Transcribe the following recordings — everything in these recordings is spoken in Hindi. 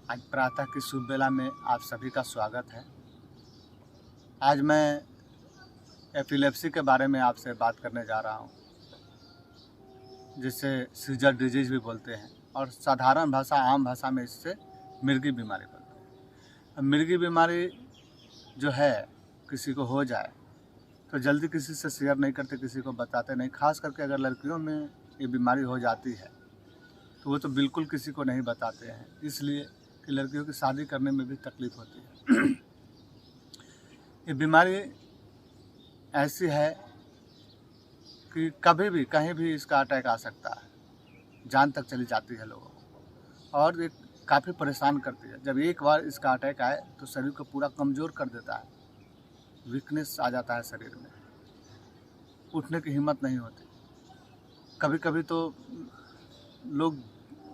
आज प्रातः की शुभ बेला में आप सभी का स्वागत है। आज मैं एपिलेप्सी के बारे में आपसे बात करने जा रहा हूँ, जिसे सीजर डिजीज भी बोलते हैं और साधारण भाषा आम भाषा में इससे मिर्गी बीमारी बोलते हैं। अब मिर्गी बीमारी जो है किसी को हो जाए तो जल्दी किसी से शेयर नहीं करते, किसी को बताते नहीं। खास करके अगर लड़कियों में ये बीमारी हो जाती है तो वो तो बिल्कुल किसी को नहीं बताते हैं, इसलिए कि लड़कियों की शादी करने में भी तकलीफ़ होती है। ये बीमारी ऐसी है कि कभी भी कहीं भी इसका अटैक आ सकता है, जान तक चली जाती है लोगों को और ये काफ़ी परेशान करती है। जब एक बार इसका अटैक आए तो शरीर को पूरा कमज़ोर कर देता है, वीकनेस आ जाता है शरीर में, उठने की हिम्मत नहीं होती। कभी कभी तो लोग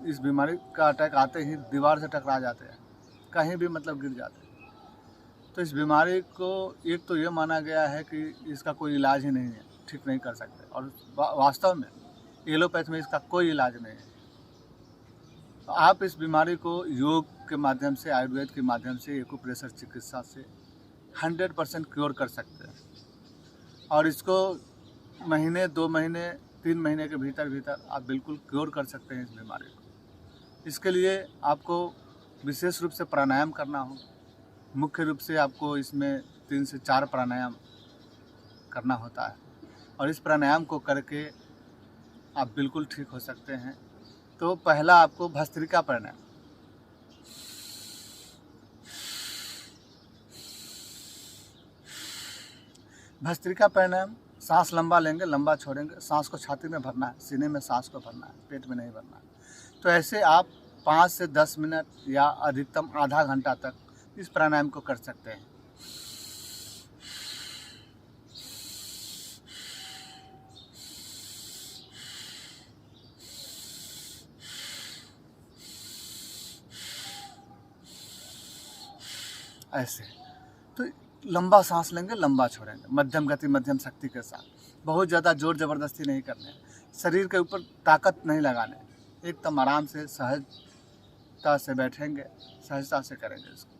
इस बीमारी का अटैक आते ही दीवार से टकरा जाते हैं, कहीं भी मतलब गिर जाते हैं। तो इस बीमारी को एक तो ये माना गया है कि इसका कोई इलाज ही नहीं है, ठीक नहीं कर सकते, और वास्तव में एलोपैथ में इसका कोई इलाज नहीं है। तो आप इस बीमारी को योग के माध्यम से, आयुर्वेद के माध्यम से, एक्यूप्रेशर चिकित्सा से 100% क्योर कर सकते हैं और इसको महीने, 2 महीने, 3 महीने के भीतर आप बिल्कुल क्योर कर सकते हैं इस बीमारी को। इसके लिए आपको विशेष रूप से प्राणायाम करना होगा। मुख्य रूप से आपको इसमें 3 से 4 प्राणायाम करना होता है और इस प्राणायाम को करके आप बिल्कुल ठीक हो सकते हैं। तो पहला आपको भस्त्रिका प्राणायाम, भस्त्रिका प्राणायाम, सांस लंबा लेंगे, लंबा छोड़ेंगे, सांस को छाती में भरना है, सीने में सांस को भरना है, पेट में नहीं भरना है। तो ऐसे आप 5 से 10 मिनट या अधिकतम आधा घंटा तक इस प्राणायाम को कर सकते हैं। ऐसे तो लंबा सांस लेंगे, लंबा छोड़ेंगे, मध्यम गति, मध्यम शक्ति के साथ। बहुत ज़्यादा जोर ज़बरदस्ती नहीं करने, शरीर के ऊपर ताकत नहीं लगाने, एकदम आराम से सहजता से बैठेंगे, सहजता से करेंगे इसको।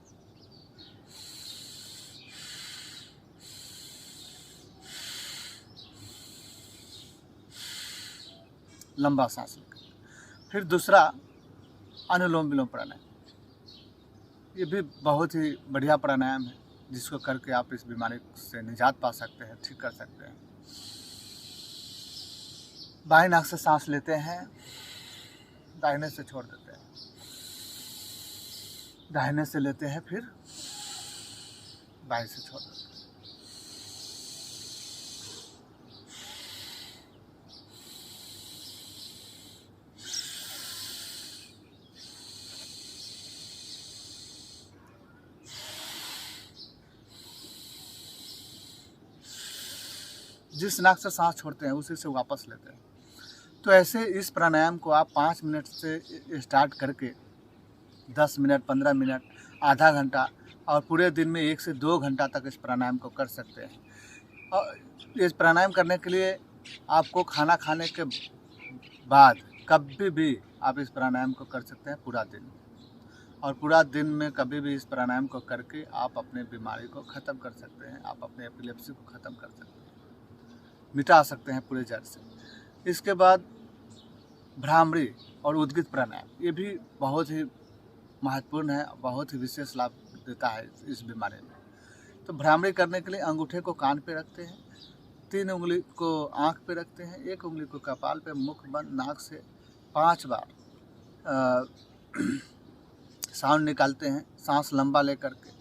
लंबा सांस लेकर। फिर दूसरा अनुलोम विलोम प्राणायाम, ये भी बहुत ही बढ़िया प्राणायाम है जिसको करके आप इस बीमारी से निजात पा सकते हैं, ठीक कर सकते हैं। बाएं नाक से सांस लेते हैं, दाहिने से छोड़ देते हैं, दाहिने से लेते हैं, फिर बाएं से छोड़ देते हैं। जिस नाक से सांस छोड़ते हैं उसी से वापस लेते हैं। तो ऐसे इस प्राणायाम को आप 5 मिनट से स्टार्ट करके 10 मिनट, 15 मिनट, आधा घंटा और पूरे दिन में 1 से 2 घंटा तक इस प्राणायाम को कर सकते हैं। और इस प्राणायाम करने के लिए आपको खाना खाने के बाद कभी भी आप इस प्राणायाम को कर सकते हैं पूरा दिन, और पूरा दिन में कभी भी इस प्राणायाम को करके आप अपने बीमारी को ख़त्म कर सकते हैं, आप अपने एपिलेप्सी को ख़त्म कर सकते हैं, मिटा सकते हैं पूरे जड़ से। इसके बाद भ्रामरी और उद्गित प्राणायाम, ये भी बहुत ही महत्वपूर्ण है, बहुत ही विशेष लाभ देता है इस बीमारी में। तो भ्रामरी करने के लिए अंगूठे को कान पे रखते हैं, 3 उंगली को आँख पे रखते हैं, 1 उंगली को कपाल पे, मुख बंद, नाक से 5 बार साउंड निकालते हैं, सांस लंबा ले करके।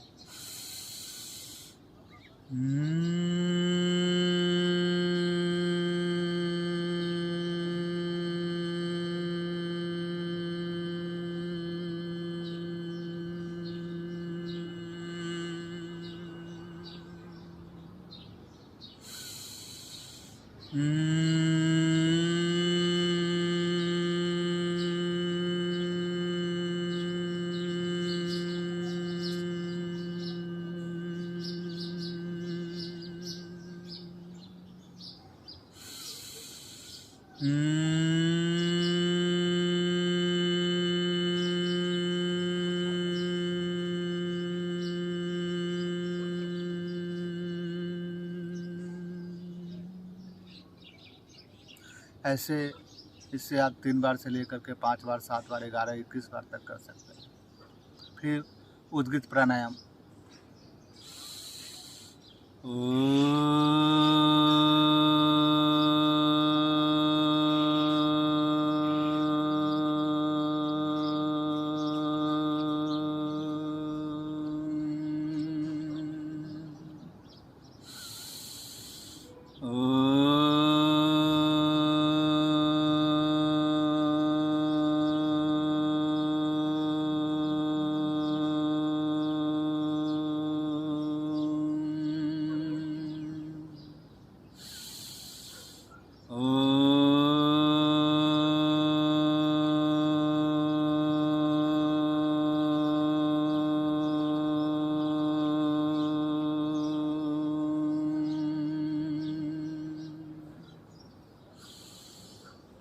ऐसे इससे आप 3 बार से लेकर के 5 बार, 7 बार, 11, 21 बार तक कर सकते हैं। फिर उद्गित प्राणायाम।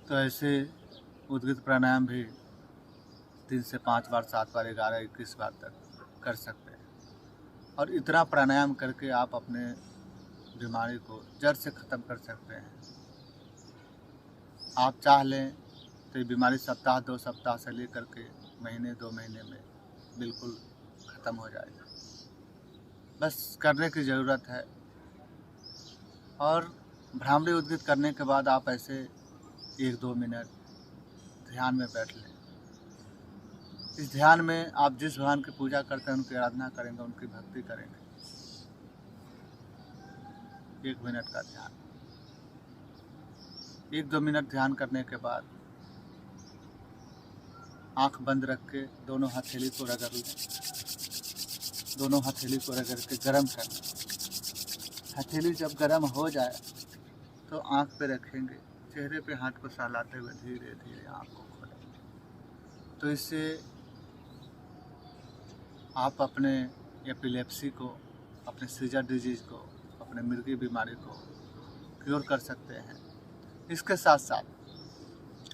तो ऐसे उद्गित प्राणायाम भी 3 से 5 बार, 7 बार, 11, 21 बार तक कर सकते हैं। और इतना प्राणायाम करके आप अपने बीमारी को जड़ से ख़त्म कर सकते हैं। आप चाह लें तो ये बीमारी सप्ताह 2 सप्ताह से लेकर के महीने 2 महीने में बिल्कुल ख़त्म हो जाएगी। बस करने की ज़रूरत है। और भ्रामरी उद्गित करने के बाद आप ऐसे 1-2 मिनट ध्यान में बैठ लें। इस ध्यान में आप जिस भगवान की पूजा करते हैं उनकी आराधना करेंगे, उनकी भक्ति करेंगे। 1 मिनट का ध्यान। 1-2 मिनट ध्यान करने के बाद आंख बंद रख के दोनों हथेली को रगड़ लें। दोनों हथेली को रगड़ के गर्म कर लें। हथेली जब गर्म हो जाए तो आंख पे रखेंगे, चेहरे पे हाथ को सहलाते हुए धीरे धीरे आंख को खोलेंगे। तो इससे आप अपने एपिलेप्सी को, अपने सीजर डिजीज़ को, अपने मिर्गी बीमारी को क्योर कर सकते हैं। इसके साथ साथ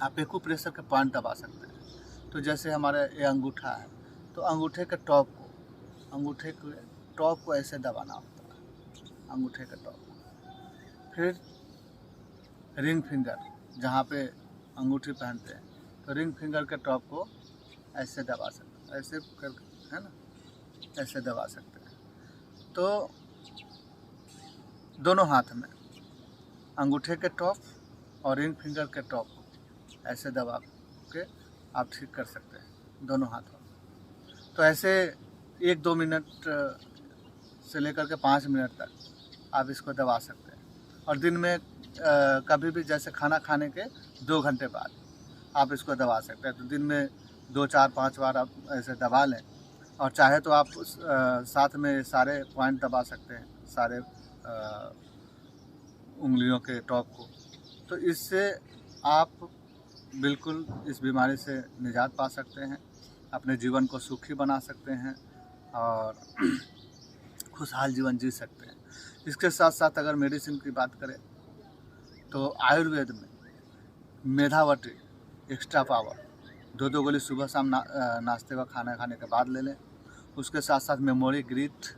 आप एक्यूप्रेशर के पॉइंट दबा सकते हैं। तो जैसे हमारा ये अंगूठा है, तो अंगूठे के टॉप को ऐसे दबाना होता है, अंगूठे के टॉप को। फिर रिंग फिंगर, जहाँ पे अंगूठी पहनते हैं, तो रिंग फिंगर के टॉप को ऐसे दबा सकते हैं, ऐसे करके, है ना, ऐसे दबा सकते हैं। तो दोनों हाथ में अंगूठे के टॉप और रिंग फिंगर के टॉप को ऐसे दबा के आप ठीक कर सकते हैं दोनों हाथों। तो ऐसे 1-2 मिनट से लेकर के 5 मिनट तक आप इसको दबा सकते हैं। और दिन में कभी भी, जैसे खाना खाने के 2 घंटे बाद आप इसको दबा सकते हैं। तो दिन में 2, 4, 5 बार आप ऐसे दबा लें। और चाहे तो आप साथ में सारे पॉइंट दबा सकते हैं, सारे उंगलियों के टॉप को। तो इससे आप बिल्कुल इस बीमारी से निजात पा सकते हैं, अपने जीवन को सुखी बना सकते हैं और खुशहाल जीवन जी सकते हैं। इसके साथ साथ अगर मेडिसिन की बात करें तो आयुर्वेद में मेधावटी एक्स्ट्रा पावर 2-2 गोली सुबह शाम नाश्ते व खाना खाने के बाद ले लें। उसके साथ साथ मेमोरी ग्रीट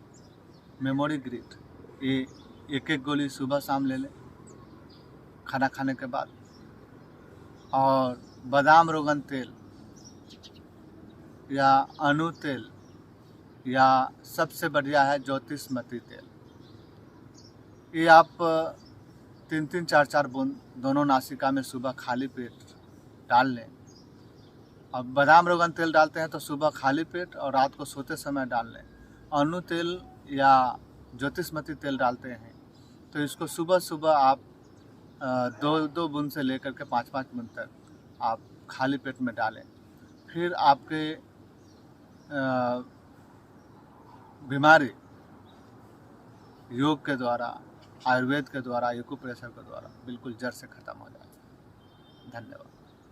ये 1-1 गोली सुबह शाम ले लें खाना खाने के बाद। और बादाम रोगन तेल या अनु तेल या सबसे बढ़िया है ज्योतिषमती तेल। ये आप 3-3, 4-4 बूंद दोनों नासिका में सुबह खाली पेट डाल लें। और बादाम रोगन तेल डालते हैं तो सुबह खाली पेट और रात को सोते समय डाल लें। अनु तेल या ज्योतिषमती तेल डालते हैं तो इसको सुबह सुबह आप 2-2 बूंद से लेकर के 5-5 बूंद तक आप खाली पेट में डालें। फिर आपके बीमारी योग के द्वारा, आयुर्वेद के द्वारा, एक्यूप्रेशर के द्वारा बिल्कुल जड़ से ख़त्म हो जाए। धन्यवाद।